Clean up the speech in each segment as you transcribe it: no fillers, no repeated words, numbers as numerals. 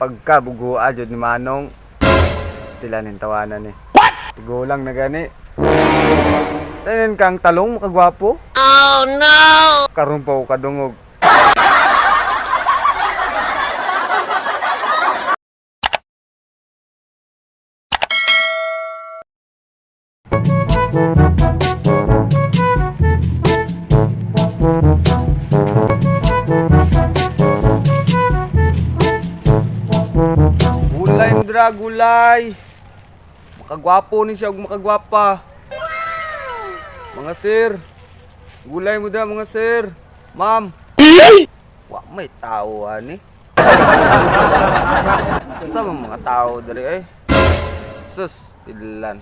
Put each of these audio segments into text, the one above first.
pagkabugo jud ni Manong. Stilan yung tawanan ni. Tigulang na gani. Saan kang talong makagwapo? Oh no! Karon pa ko kadungog. Gulay mudra, gulay. Makagwapo ni siya ug makagwapa. Mga sir. Gulay mudra mga sir. Ma'am. Wa may tao ani. Asa man mga tao diri eh. Sus, tilan.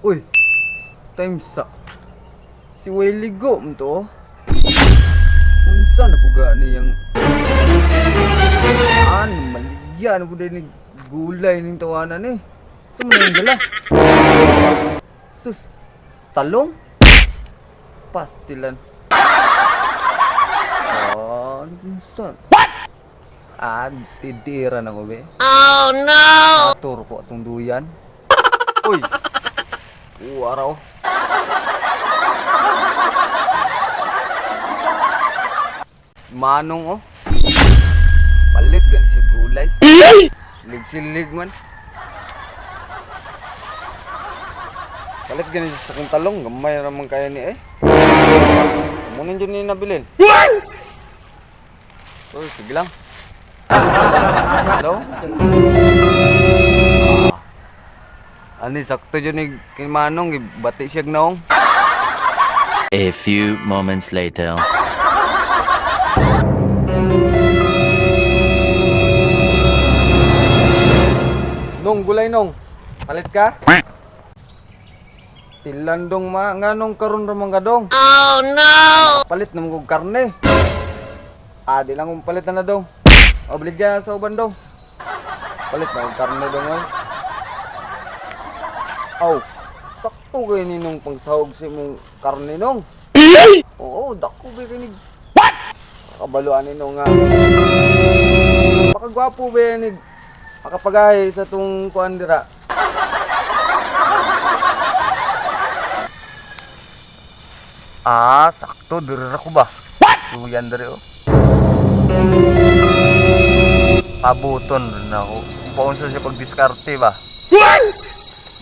Uy. Time's up. Si Weligo mo to. Unsa na puga niyang maligyan po din ni gulay ning tawanan eh. Saan mo yung dala? Sus, talong? Pastilan. Oh, unsa? What? Titira na ko be. Oh no! Atur po atong duyan. Uy! Waraw. Manong oh. Palit gan si gulay. Silig-silig man. Palit gan sa sakong talong, gamay naman kaya ni eh. Munin dyan ni nabilin. So, sige lang. Hello? Ani, sakto dyan ni Manong, bati siya gnaong. A few moments later. Nong, gulay nong. Palit ka? Tilandong nganong karon ramang kadong. Oh no! Palit naman kong karne. Di lang kong palit na dong. Oblig ka sa uban dong. Palit na kong karne dong ay. Aw, sakto kayo ninong pangsahog sa mong karne nong. Oo, dako ba kayo ni... What? Kabaluan ninong nga. Makagwapo ba yan ni... Makapagay sa itong kuandira. Sakto. Dirir ako ba? What? Suyan dari oh. Pabuton rin ako. Paunsa siya pag-diskarte ba? What?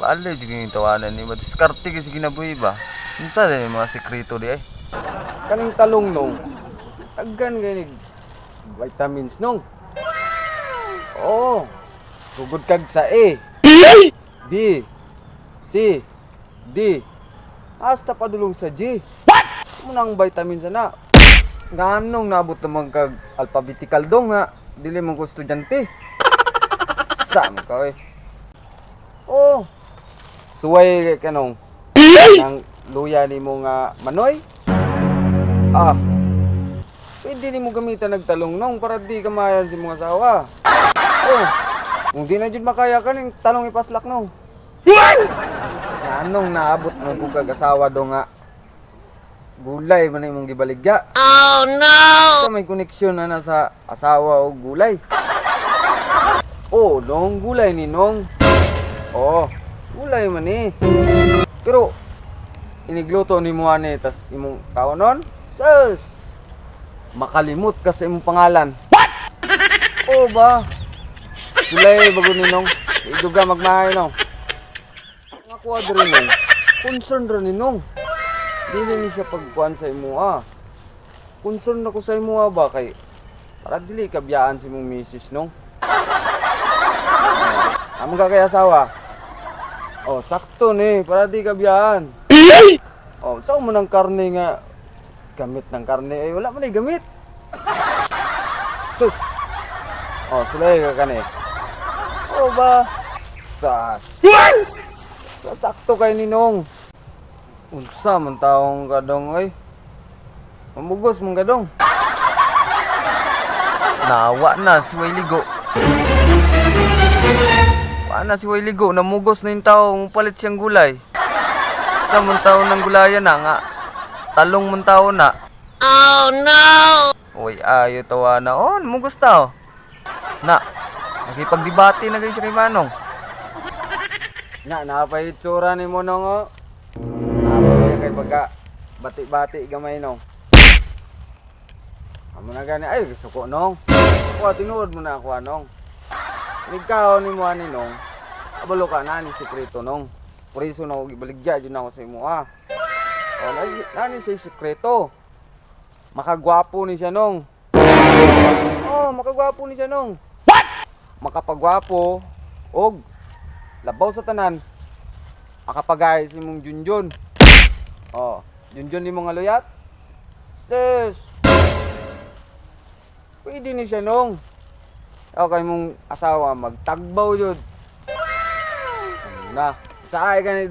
Bale, di tawanan ni ba? Diskarte kasi ginabuhi ba? Minta din yung mga sekreto di eh. Kaning talong nung. Taggan ganig. Vitamins nung. Oo. Sugod kag sa A, B, C, D. Hasta padulong sa G. What? Munang vitamin sana. Nganong nabot naman kag alphabetical dong nga. Dili mong ko estudyante. Saan ka eh? Oh. Suway kanong nang luya ni mo nga manoy. Pwede ni mo gamitan nagtalong nong para di kamayan si mga asawa. Oh. Kung di na dyan makaya ka, yung talong ipaslak no. Anong naabot mo kung kag-asawa do nga. Gulay man imong gibaligya. Oh no! So may koneksyon na sa asawa o gulay. Oh, nong gulay ni nong. Oh, gulay man eh. Pero, inigluto ni mo ani, tas imong kaonon, sus! Makalimot ka sa imong pangalan. What? Oh ba? Gulay bago ni nong. Iduga magmahay nong. Nga kuwadro nong. Concern rin ni nong. Dili ni siya pagkuhan sa imo Concern ako sa imo ba kay para dili kabiyaan si mong misis nong. Amo ka kay asawa. Oh, sakto ni para di kabiyaan. Oh, saan mo ng karne nga gamit ng karne wala man ay gamit. Sus. Oh, sulay ka kani. Oh ba? Sas. Sakto kay ninong. Unsa man taong kadong ay. Mamugos mong kadong. Nawa na si Wayligo. Paano si Wayligo? Namugos na yung taong palit siyang gulay. Sa man taon ng gulayan na nga. Talong man taon na. Oh no! Uy, Uy, ayo tawana. Oh, mo gusto. Na, nakipagdebate na guys kay Manong. Nya napay itsura ni mo nong oh. Napay kay pagka bati-bati gamay nong. Amo na gani ay suko nong. Ako tinuod mo na ako anong. Ikaw ni mo ani nong. Abalo ka na ni sekreto nong. Por iso na ko gibaligya jud na ako sa imo ah. O nani say sekreto. Makagwapo ni siya nong. Oh, makagwapo ni siya nong. What? Makapagwapo og labaw sa tanan. Makapagay si mong Junjun. Oh, Junjun ni mong aluyat. Sis. Pwede ni siya nong. Okay mong asawa magtagbaw jud. Na, sa ay gani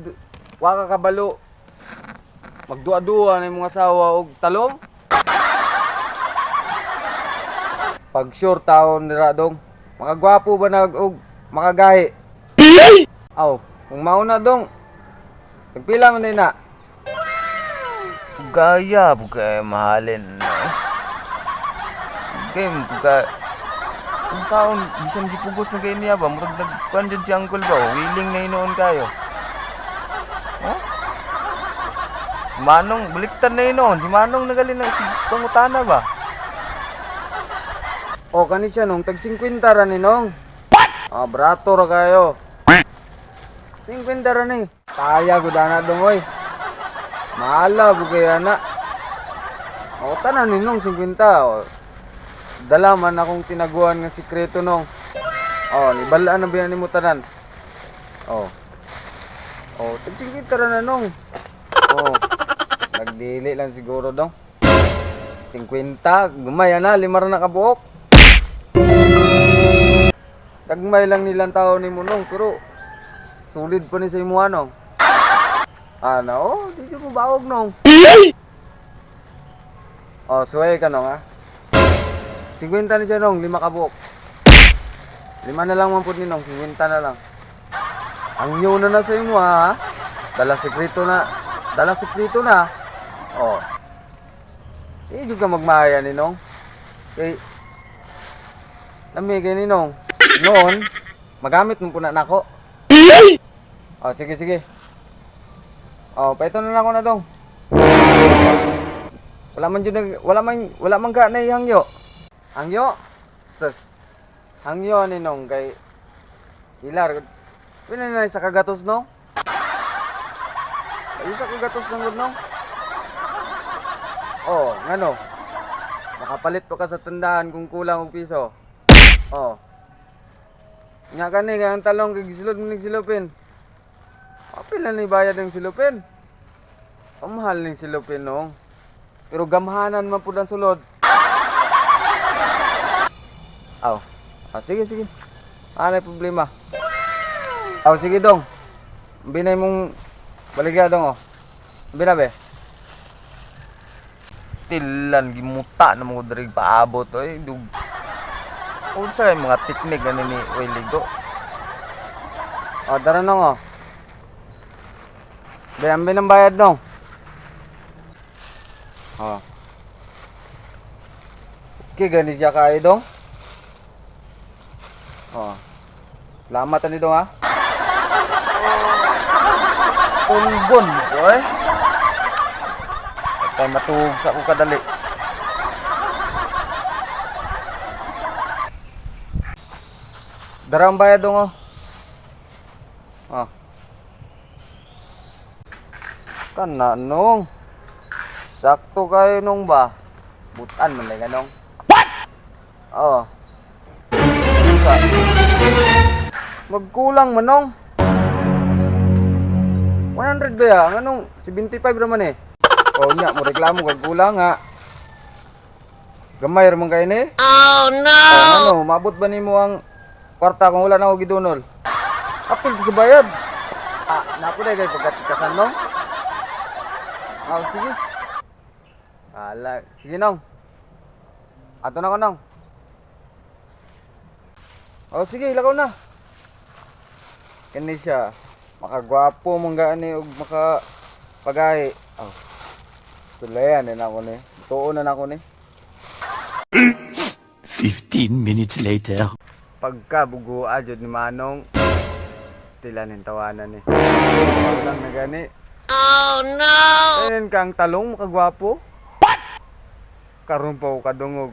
wa ka kabalo. Magduwa-duwa na mong asawa og talong. Pag sure taon nira dong. Makagwapo ba na og makagahi? Aw, kung mauna dong. Nagpila man din na. Gaya, buka mahalin. Game, buka. Kung saan, bisan gipugos na kayo niya ba? Murag nagkuhan dyan si Uncle ba? Willing na inoon kayo. Oh? Si Manong, baliktad na inoon. Si Manong nagalin na si pangutana ba? O kani siya nung tag 50 ra ni nong. Ah, brato ra kayo. 50 ra ni. Kaya gud ana dong oy. Mahala bu kay ana. O tanan ni nong 50. O, dala man akong tinaguan nga sikreto nong. O, nibalaan na biyan nimo tanan. O. O, tag 50 ra na nong. O. Nagdili lang siguro dong. 50, gumay na 5 ra na kabuok. Tagmay lang nilang tao ni Munong, pero solid pa ni sa imo ano. Ano, oh, di mo baog nong. Oh, suway ka nong ha. 50 ni siya nong, 5 kabuk. 5 na lang man po ni nong, 50 na lang. Ang nyo na sa imo ha. Dala sekreto na. Dala sekreto na. Oh. Di juga magmahaya ni nong. Kay namigay ni nong. Noon, magamit mo po na nako. Oh, sige, sige. Oh, paito na ako na dong. Wala man ka na hangyo. Hangyo? Sus. Hangyo ni nong kay Hilar. Pina na sa kagatos no? Ay sa kagatos ng no? Oh, ngano? Makapalit pa ka sa tandaan kung kulang og piso. Oh. Nga kani nga ang talong kay gisulod ning silupin. Apil na ni bayad ng silupin. Pamahal ning silupin no. Pero gamhanan man pud ang sulod. Aw. Ah, sige sige. Ano problema? Aw sige dong. Binay mong baligya dong oh. Binabe. Tilan, gimuta na mo diri paabot oy. Dug. Unsa yung mga teknik na ni Wiligo? O, dara nong o. Bayambi ng bayad nong. O. Okay, ganit siya kayo dong. O. Salamat ni dong ha. Tunggon, boy. Patay matug sa ko kadali. Dara ang bayad dong o. O. Kana nong. Sakto kayo nong ba? Butan man lang nong. What? Oo. Magkulang man nong. 100 ba ya? Anong 75 naman eh. O nya mo reklamo kag kulang ha. Gamay ra man kay ni. Oh no! Ano, mabot ba nimo ang kwarta kung wala na ako gidunol? Apil sa bayad. Ah, napuday kay pagkatikasan nong. Ah, sige. Ala, sige nong. Ato na ko nong. Oh, sige, ilakaw na. Kani siya. Makagwapo mong gaani og makapagahi. Oh. Sulayan na ako ni. Tuon na ako ni. 15 minutes later. Pagka bugo ajod ni Manong, stilan yung tawanan eh. Wag lang na gani. Oh no! Ayun kang talong makagwapo. Karon pa ko kadungog.